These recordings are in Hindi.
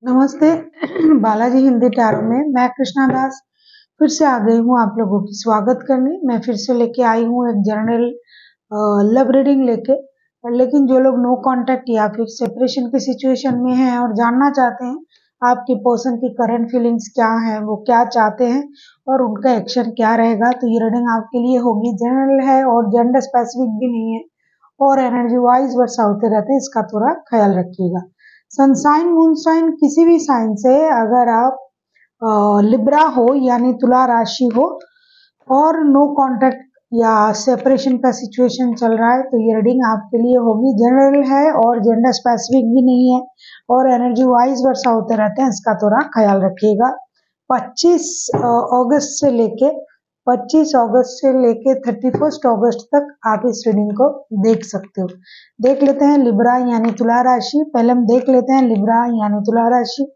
नमस्ते। बालाजी हिंदी टैरो में मैं कृष्णा दास फिर से आ गई हूँ आप लोगों की स्वागत करने। मैं फिर से लेके आई हूँ एक जनरल लव रीडिंग लेके। लेकिन जो लोग नो कांटेक्ट या फिर सेपरेशन की सिचुएशन में हैं और जानना चाहते हैं आपके पर्सन की करंट फीलिंग्स क्या है, वो क्या चाहते हैं और उनका एक्शन क्या रहेगा, तो ये रीडिंग आपके लिए होगी। जनरल है और जेंडर स्पेसिफिक भी नहीं है और एनर्जी वाइज वर्षा होते रहते हैं, इसका थोड़ा ख्याल रखिएगा। सनसाइन मूनसाइन किसी भी साइन से अगर आप लिब्रा हो यानी तुला राशि हो और नो कांटेक्ट या सेपरेशन का सिचुएशन चल रहा है तो ये रीडिंग आपके लिए होगी। जनरल है और जेंडर स्पेसिफिक भी नहीं है और एनर्जी वाइज वर्षा होते रहते हैं, इसका थोड़ा ख्याल रखिएगा। 25 अगस्त से लेके 31 अगस्त तक आप इस रीडिंग को देख सकते हो। देख लेते हैं लिब्रा यानी तुला राशि। पहले हम देख लेते हैं लिब्रा यानी तुला राशि,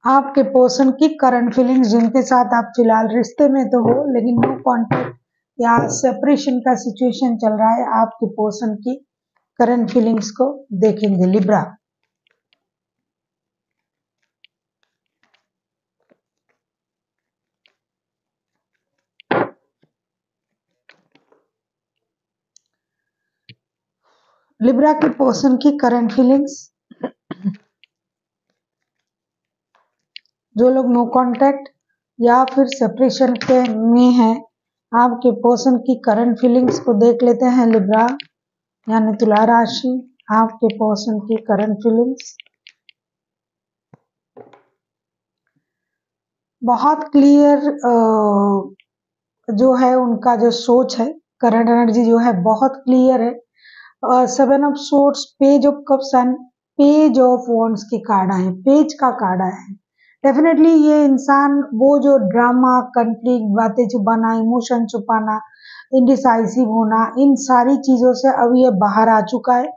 आपके पर्सन की करंट फीलिंग्स, जिनके साथ आप फिलहाल रिश्ते में तो हो लेकिन नो कांटेक्ट या सेपरेशन का सिचुएशन चल रहा है, आपके पर्सन की करंट फीलिंग्स को देखेंगे। लिब्रा, लिब्रा के पर्सन की करंट फीलिंग्स। जो लोग नो कांटेक्ट या फिर सेपरेशन के में हैं, आपके पर्सन की करंट फीलिंग्स को देख लेते हैं। लिब्रा यानी तुला राशि, आपके पर्सन की करंट फीलिंग्स बहुत क्लियर जो है उनका जो सोच है, करंट एनर्जी जो है बहुत क्लियर है। 7 of swords, page of cups and page of wands की कार्ड है, पेज का कार्ड है। डेफिनेटली ये इंसान वो जो ड्रामा, कंफ्लिक्ट, बातें छुपाना, इमोशन छुपाना, इंडिसाइसिव होना, इन सारी चीजों से अब ये बाहर आ चुका है।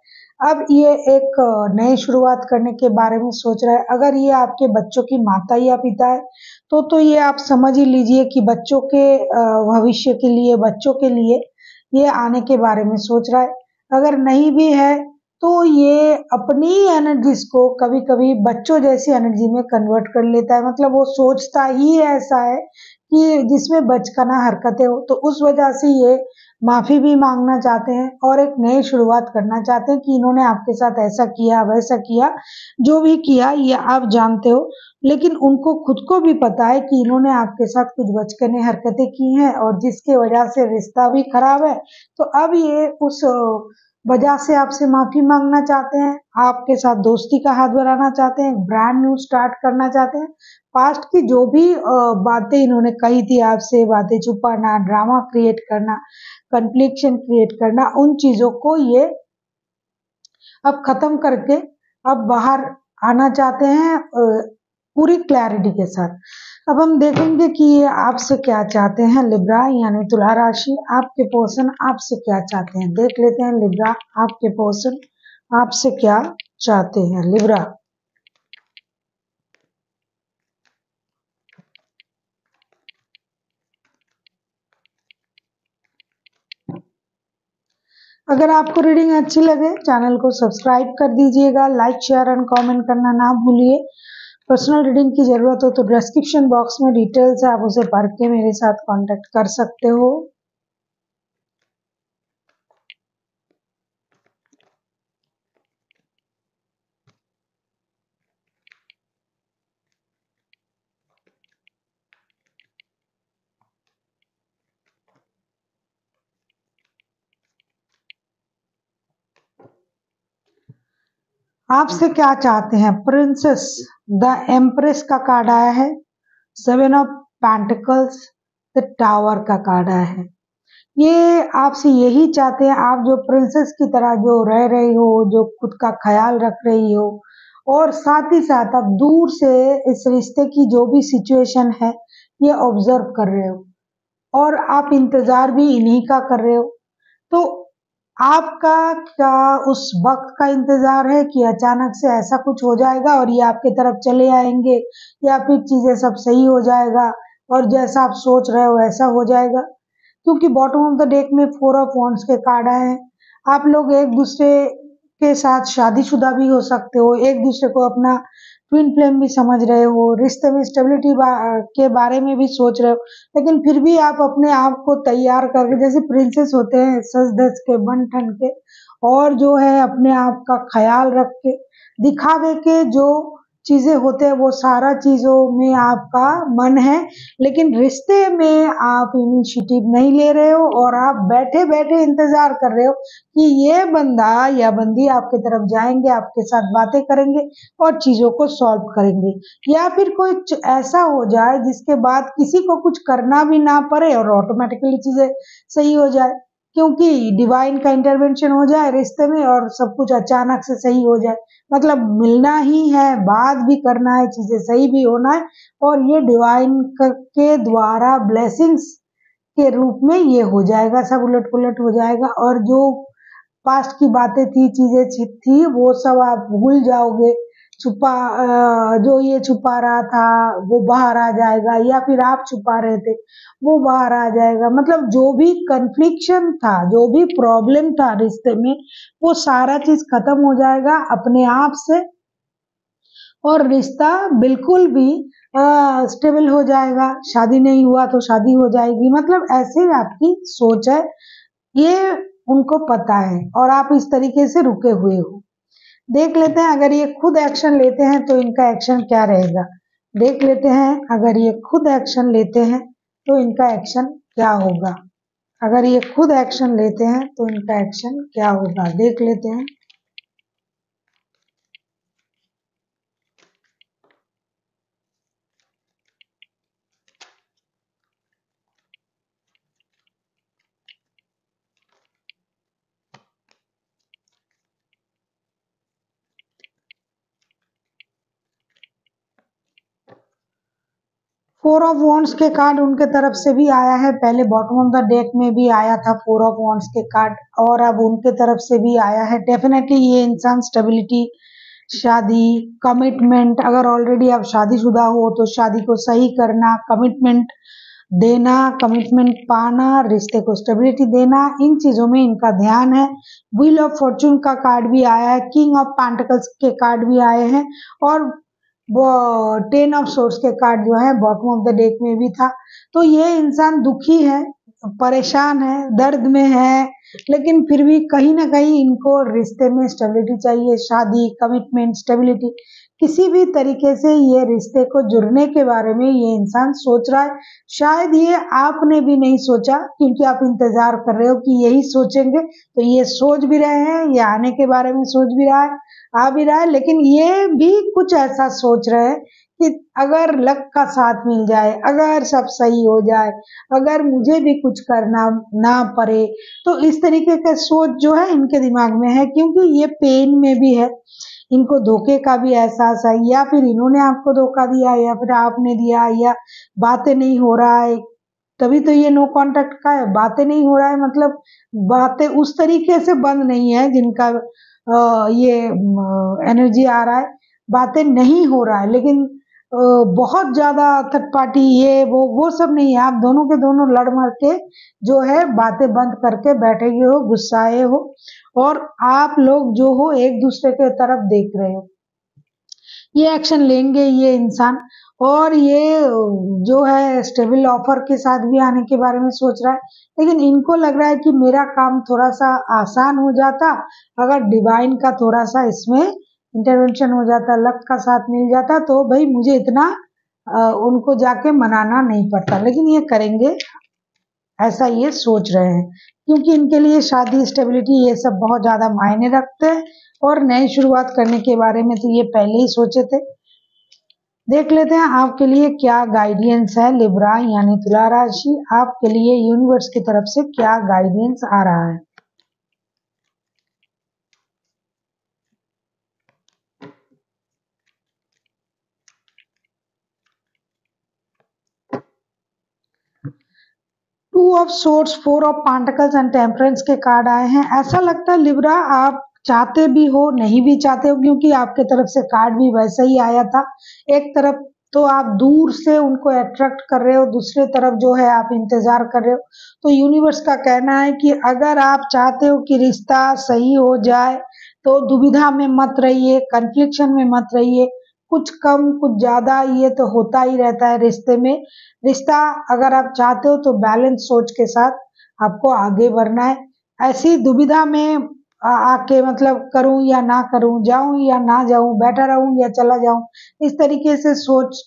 अब ये एक नई शुरुआत करने के बारे में सोच रहा है। अगर ये आपके बच्चों की माता या पिता है तो ये आप समझ ही लीजिए कि बच्चों के भविष्य के लिए, बच्चों के लिए ये आने के बारे में सोच रहा है। अगर नहीं भी है तो ये अपनी एनर्जीज को कभी कभी बच्चों जैसी एनर्जी में कन्वर्ट कर लेता है। मतलब वो सोचता ही ऐसा है कि जिसमें बचकाना हरकतें हो, तो उस वजह से ये माफी भी मांगना चाहते हैं और एक नई शुरुआत करना चाहते हैं कि इन्होंने आपके साथ ऐसा किया, वैसा किया, जो भी किया ये आप जानते हो। लेकिन उनको खुद को भी पता है कि इन्होंने आपके साथ कुछ बचकाने हरकतें की हैं और जिसके वजह से रिश्ता भी खराब है। तो अब ये उस वजह से आपसे माफी मांगना चाहते हैं, आपके साथ दोस्ती का हाथ बढ़ाना चाहते हैं, ब्रांड न्यू स्टार्ट करना चाहते हैं। पास्ट की जो भी बातें इन्होंने कही थी आपसे, बातें छुपाना, ड्रामा क्रिएट करना, कन्फ्लिक्शन क्रिएट करना, उन चीजों को ये अब खत्म करके अब बाहर आना चाहते हैं पूरी क्लैरिटी के साथ। अब हम देखेंगे कि ये आपसे क्या चाहते हैं। लिब्रा यानी तुला राशि, आपके पर्सन आपसे क्या चाहते हैं, देख लेते हैं। लिब्रा, आपके पर्सन आपसे क्या चाहते हैं। लिब्रा, अगर आपको रीडिंग अच्छी लगे चैनल को सब्सक्राइब कर दीजिएगा, लाइक शेयर एंड कमेंट करना ना भूलिए। पर्सनल रीडिंग की जरूरत हो तो डिस्क्रिप्शन बॉक्स में डिटेल्स है, आप उसे पढ़ के मेरे साथ कांटेक्ट कर सकते हो। आपसे क्या चाहते हैं। प्रिंसेस, द एम्प्रेस का कार्ड आया है, 7 ऑफ पेंटिकल्स, द टावर का कार्ड आया है। ये आपसे यही चाहते हैं, आप जो प्रिंसेस की तरह जो रह रही हो, जो खुद का ख्याल रख रही हो और साथ ही साथ आप दूर से इस रिश्ते की जो भी सिचुएशन है ये ऑब्जर्व कर रहे हो और आप इंतजार भी इन्हीं का कर रहे हो। तो आपका क्या उस वक्त का इंतजार है कि अचानक से ऐसा कुछ हो जाएगा और ये आपके तरफ चले आएंगे, या फिर चीजें सब सही हो जाएगा और जैसा आप सोच रहे हो वैसा हो जाएगा। क्योंकि बॉटम ऑफ द डेक में 4 ऑफ वॉन्ड्स के कार्ड आए हैं। आप लोग एक दूसरे के साथ शादीशुदा भी हो सकते हो, एक दूसरे को अपना ट्विन फ्लेम भी समझ रहे हो, रिश्ते में स्टेबिलिटी के बारे में भी सोच रहे हो, लेकिन फिर भी आप अपने आप को तैयार करके, जैसे प्रिंसेस होते हैं सज धज के बन ठन के, और जो है अपने आप का ख्याल रख के, दिखावे के जो चीजें होते हैं वो सारा चीजों में आपका मन है, लेकिन रिश्ते में आप इनिशिएटिव नहीं ले रहे हो, और आप बैठे बैठे इंतजार कर रहे हो कि ये बंदा या बंदी आपके तरफ जाएंगे, आपके साथ बातें करेंगे और चीजों को सॉल्व करेंगे, या फिर कुछ ऐसा हो जाए जिसके बाद किसी को कुछ करना भी ना पड़े और ऑटोमेटिकली चीजें सही हो जाए, क्योंकि डिवाइन का इंटरवेंशन हो जाए रिश्ते में और सब कुछ अचानक से सही हो जाए। मतलब मिलना ही है, बात भी करना है, चीजें सही भी होना है, और ये डिवाइन के द्वारा ब्लेसिंग्स के रूप में ये हो जाएगा, सब उलट पुलट हो जाएगा, और जो पास्ट की बातें थी, चीजें थी, वो सब आप भूल जाओगे। जो ये छुपा रहा था वो बाहर आ जाएगा, या फिर आप छुपा रहे थे वो बाहर आ जाएगा। मतलब जो भी कन्फ्लिक्शन था, जो भी प्रॉब्लम था रिश्ते में, वो सारा चीज खत्म हो जाएगा अपने आप से, और रिश्ता बिल्कुल भी स्टेबल हो जाएगा। शादी नहीं हुआ तो शादी हो जाएगी, मतलब ऐसे आपकी सोच है, ये उनको पता है, और आप इस तरीके से रुके हुए हो। देख लेते हैं अगर ये खुद एक्शन लेते हैं तो इनका एक्शन क्या रहेगा। देख लेते हैं अगर ये खुद एक्शन लेते हैं तो इनका एक्शन क्या होगा। अगर ये खुद एक्शन लेते हैं तो इनका एक्शन क्या होगा, देख लेते हैं। फोर ऑफ वॉन्ड्स के कार्ड उनके तरफ से भी आया है, पहले बॉटम ऑफ द डेक में भी आया था फोर ऑफ वॉन्ड्स के कार्ड, और अब उनके तरफ से भी आया है। डेफिनेटली ये इंसान स्टेबिलिटी, शादी, कमिटमेंट, अगर ऑलरेडी आप शादीशुदा हो तो शादी को सही करना, कमिटमेंट देना, कमिटमेंट पाना, रिश्ते को स्टेबिलिटी देना, इन चीजों में इनका ध्यान है। व्हील ऑफ फॉर्चून का कार्ड भी आया है, किंग ऑफ पेंटिकल्स के कार्ड भी आए हैं, और वो 10 ऑफ सोर्स के कार्ड जो है बॉटम ऑफ द डेक में भी था। तो ये इंसान दुखी है, परेशान है, दर्द में है, लेकिन फिर भी कहीं ना कहीं इनको रिश्ते में स्टेबिलिटी चाहिए, शादी, कमिटमेंट, स्टेबिलिटी, किसी भी तरीके से ये रिश्ते को जुड़ने के बारे में ये इंसान सोच रहा है। शायद ये आपने भी नहीं सोचा, क्योंकि आप इंतजार कर रहे हो कि यही सोचेंगे, तो ये सोच भी रहे हैं, ये आने के बारे में सोच भी रहा है, आ भी रहा है, लेकिन ये भी कुछ ऐसा सोच रहे हैं कि अगर लक का साथ मिल जाए, अगर सब सही हो जाए, अगर मुझे भी कुछ करना ना पड़े, तो इस तरीके का सोच जो है इनके दिमाग में है, क्योंकि ये पेन में भी है, इनको धोखे का भी एहसास है, या फिर इन्होंने आपको धोखा दिया, या फिर आपने दिया, या बातें नहीं हो रहा है, तभी तो ये नो कांटेक्ट का है। बातें नहीं हो रहा है मतलब बातें उस तरीके से बंद नहीं है जिनका ये एनर्जी आ रहा है, बातें नहीं हो रहा है, लेकिन बहुत ज्यादा थर्ड पार्टी ये वो सब नहीं है। आप दोनों के दोनों लड़ मर के जो है बातें बंद करके बैठे हुए हो, गुस्साए हो, और आप लोग जो हो एक दूसरे के तरफ देख रहे हो। ये एक्शन लेंगे ये इंसान, और ये जो है स्टेबल ऑफर के साथ भी आने के बारे में सोच रहा है, लेकिन इनको लग रहा है कि मेरा काम थोड़ा सा आसान हो जाता अगर डिवाइन का थोड़ा सा इसमें इंटरवेंशन हो जाता, लक का साथ मिल जाता, तो भाई मुझे इतना उनको जाके मनाना नहीं पड़ता, लेकिन ये करेंगे ऐसा ये सोच रहे हैं, क्योंकि इनके लिए शादी, स्टेबिलिटी, ये सब बहुत ज्यादा मायने रखते हैं, और नई शुरुआत करने के बारे में तो ये पहले ही सोचे थे। देख लेते हैं आपके लिए क्या गाइडेंस है लिब्रा यानी तुला राशि, आपके लिए यूनिवर्स की तरफ से क्या गाइडेंस आ रहा है। Two of source, four of pentacles and temperance के कार्ड आए हैं। ऐसा लगता है लिब्रा आप चाहते भी हो, नहीं भी चाहते हो, क्योंकि आपके तरफ से कार्ड भी वैसा ही आया था। एक तरफ तो आप दूर से उनको अट्रैक्ट कर रहे हो, दूसरे तरफ जो है आप इंतजार कर रहे हो। तो यूनिवर्स का कहना है कि अगर आप चाहते हो कि रिश्ता सही हो जाए, तो दुविधा में मत रहिए, कन्फ्लिक्शन में मत रहिए। कुछ कम कुछ ज्यादा ये तो होता ही रहता है रिश्ते में। रिश्ता अगर आप चाहते हो तो बैलेंस सोच के साथ आपको आगे बढ़ना है। ऐसी दुविधा में आके मतलब करूं या ना करूं, जाऊं या ना जाऊं, बैठा रहूं या चला जाऊं, इस तरीके से सोच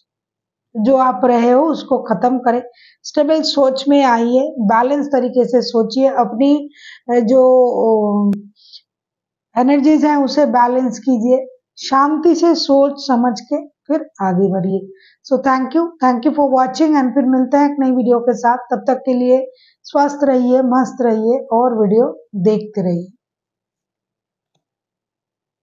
जो आप रहे हो उसको खत्म करें। स्टेबल सोच में आइए, बैलेंस तरीके से सोचिए, अपनी जो एनर्जीज हैं उसे बैलेंस कीजिए, शांति से सोच समझ के फिर आगे बढ़िए। So thank you for watching and फिर मिलते हैं एक नई वीडियो के साथ। तब तक के लिए स्वस्थ रहिए, मस्त रहिए और वीडियो देखते रहिए।